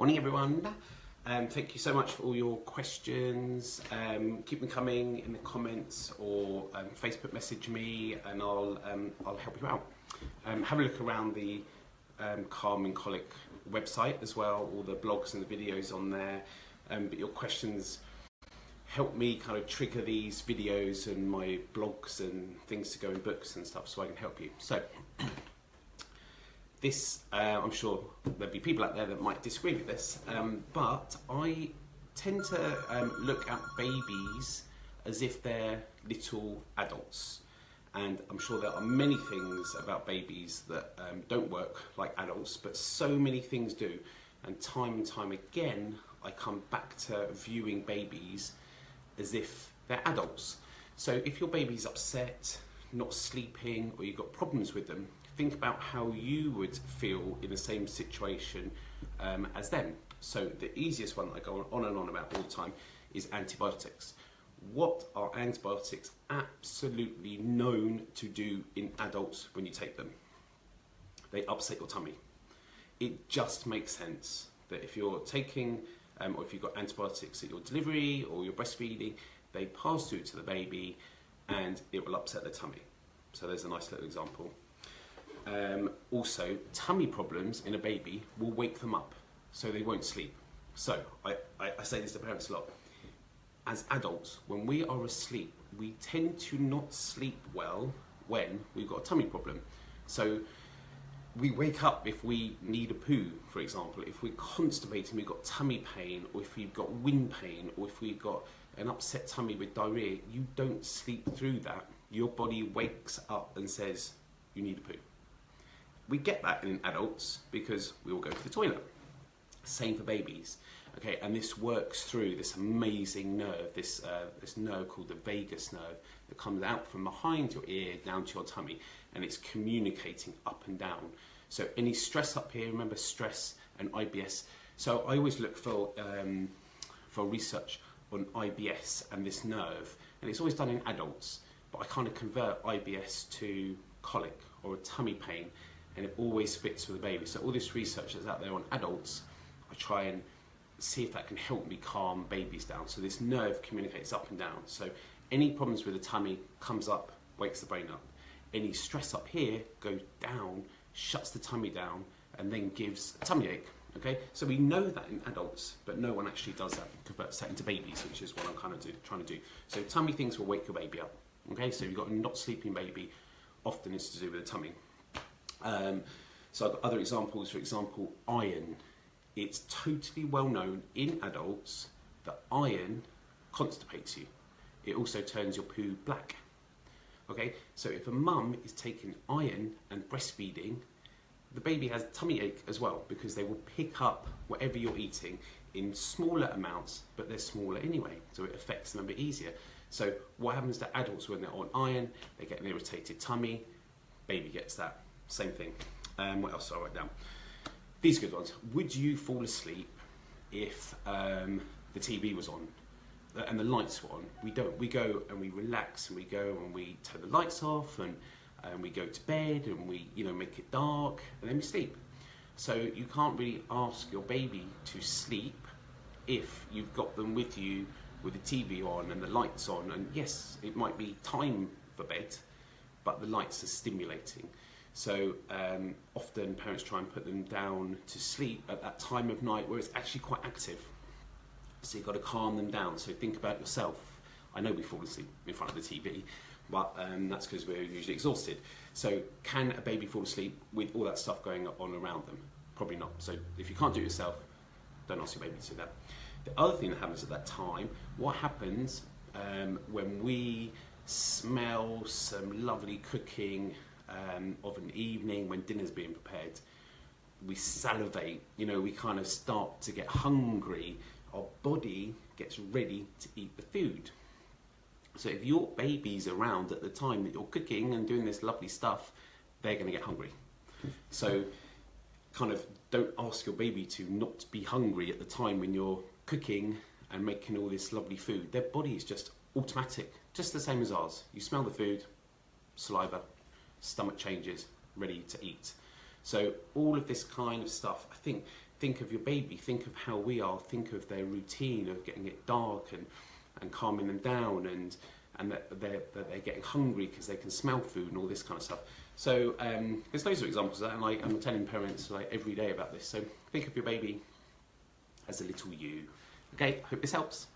Morning everyone. Thank you so much for all your questions. Keep them coming in the comments or Facebook message me and I'll help you out. Have a look around the Calm and Colic website as well, all the blogs and the videos on there. But your questions help me kind of trigger these videos and my blogs and things to go in books and stuff so I can help you. So this, I'm sure there'll be people out there that might disagree with this, but I tend to look at babies as if they're little adults. And I'm sure there are many things about babies that don't work like adults, but so many things do. And time again, I come back to viewing babies as if they're adults. So if your baby's upset, not sleeping, or you've got problems with them, think about how you would feel in the same situation as them. So the easiest one that I go on and on about all the time is antibiotics. What are antibiotics absolutely known to do in adults when you take them? They upset your tummy. It just makes sense that if you're taking, or if you've got antibiotics at your delivery or your breastfeeding, they pass through to the baby and it will upset the tummy. So there's a nice little example. Also, tummy problems in a baby will wake them up, so they won't sleep. So I say this to parents a lot. As adults, when we are asleep, we tend to not sleep well when we've got a tummy problem. So we wake up if we need a poo, for example, if we're constipated and we've got tummy pain, or if we've got wind pain, or if we've got an upset tummy with diarrhea, you don't sleep through that. Your body wakes up and says, you need a poo. We get that in adults because we all go to the toilet. Same for babies. Okay, and this works through this amazing nerve, this nerve called the vagus nerve that comes out from behind your ear down to your tummy, and it's communicating up and down. So any stress up here, remember stress and IBS. So I always look for research on IBS and this nerve, and it's always done in adults, but I kind of convert IBS to colic or a tummy pain, and it always fits with the baby. So all this research that's out there on adults, I try and see if that can help me calm babies down. So this nerve communicates up and down. So any problems with the tummy comes up, wakes the brain up. Any stress up here goes down, shuts the tummy down, and then gives a tummy ache. Okay, so we know that in adults, but no one actually does that, converts that into babies, which is what I'm kind of trying to do. So tummy things will wake your baby up. Okay, so you've got a not sleeping baby, often it's to do with the tummy. So I've got other examples, for example, iron. It's totally well known in adults that iron constipates you. It also turns your poo black. Okay, so if a mum is taking iron and breastfeeding, the baby has tummy ache as well, because they will pick up whatever you're eating in smaller amounts, but they're smaller anyway, so it affects them a bit easier. So what happens to adults when they're on iron? They get an irritated tummy, baby gets that. Same thing. What else do I write down? These good ones. Would you fall asleep if the TV was on and the lights were on? We don't. We go and we relax, and we go and we turn the lights off, and we go to bed, and we make it dark, and then we sleep. So you can't really ask your baby to sleep if you've got them with you with the TV on and the lights on. And yes, it might be time for bed, but the lights are stimulating. So often parents try and put them down to sleep at that time of night where it's actually quite active. So you've got to calm them down. So think about yourself. I know we fall asleep in front of the TV, but that's because we're usually exhausted. So can a baby fall asleep with all that stuff going on around them? Probably not. So if you can't do it yourself, don't ask your baby to do that. The other thing that happens at that time, what happens when we smell some lovely cooking of an evening when dinner's being prepared, we salivate, we kind of start to get hungry, our body gets ready to eat the food. So if your baby's around at the time that you're cooking and doing this lovely stuff, they're going to get hungry. So kind of don't ask your baby to not be hungry at the time when you're cooking and making all this lovely food. Their body is just automatic, just the same as ours. You smell the food, saliva, stomach changes, ready to eat. So all of this kind of stuff, I think think of your baby, think of how we are, think of their routine of getting it dark and calming them down, and that they're getting hungry because they can smell food and all this kind of stuff. So there's loads of examples of that, and I'm telling parents like every day about this. So think of your baby as a little you. Okay, hope this helps.